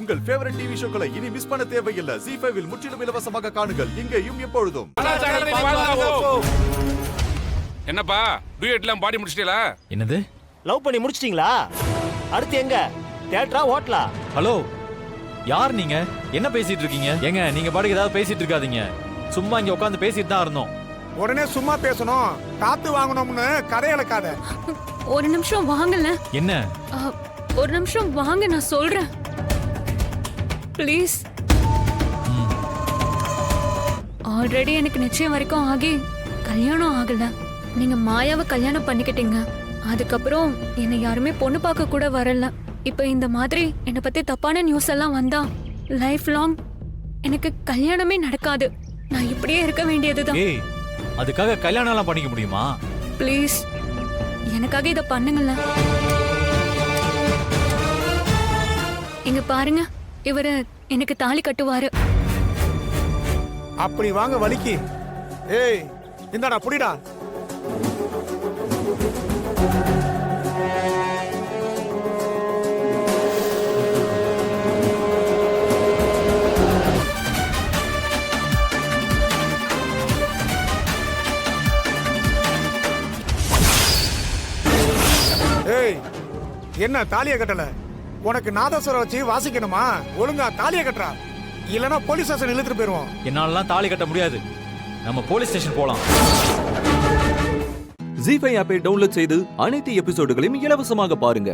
உங்கள் favourite TV ஷோக்களை இனி miss பண்ண தேவையில்லை. ZEE5 இல் முற்றிலும் இலவசமாக காணுங்கள். இங்கேயும் எப்பொழுதும். என்னப்பா டூயட்லாம் பாடி முடிச்சிட்டீங்களா? என்னது? லவ் பண்ணி முடிச்சிட்டீங்களா? அடுத்து எங்க? தியேட்டரா ஹோட்டலா? ஹலோ, யார் நீங்க? என்ன பேசிட்டு இருக்கீங்க? ஏங்க நீங்க பாட்டுக்கு ஏதாவது பேசிட்டு இருக்காதீங்க. சும்மா இங்க உட்கார்ந்து பேசிட்டு தான் இருந்தோம். உடனே சும்மா பேசணும், காத்து வாங்கணும்னு கதையலக்காத. ஒரு நிமிஷம் வாங்கல. என்ன? ஒரு நிமிஷம் வாங்க, நான் சொல்றேன் ப்ளீஸ். ஆல்ரெடி எனக்கு நிச்சயம் வரைக்கும் ஆகி கல்யாணம் ஆகல. நீங்க மாயாவை கல்யாணம் பண்ணிக்கிட்டீங்க. அதுக்கப்புறம் என்னை யாருமே பொண்ணு பார்க்க கூட வரல. இப்ப இந்த மாதிரி என்னை பத்தி தப்பான நியூஸ் எல்லாம் வந்தா லைஃப் லாங் எனக்கு கல்யாணமே நடக்காது. நான் இப்படியே இருக்க வேண்டியதுதான். ஏய், அதுக்காக கல்யாணம் எல்லாம் பண்ணிக்க முடியுமா? ப்ளீஸ் எனக்காக இத பண்ணுங்கள. இங்க பாருங்க, இவரு எனக்கு தாலி கட்டுவாரு. அப்படி வாங்க வலிக்கு. ஏய் இந்தாடா புடிடா. ஏய் என்ன தாலிய கட்டல? உனக்கு நாதஸ்வரம் வச்சு வாசிக்கணுமா? ஒழுங்கா தாலிய கட்டுறா, இல்லனா போலீஸ் ஸ்டேஷன் இழுத்துட்டு போயிருவோம். என்னாலலாம் தாலி கட்ட முடியாது. நம்ம போலீஸ் ஸ்டேஷன் போலாம். ZEE5 ஆப்பை டவுன்லோட் செய்து அனைத்து எபிசோடுகளையும் இலவசமாக பாருங்க.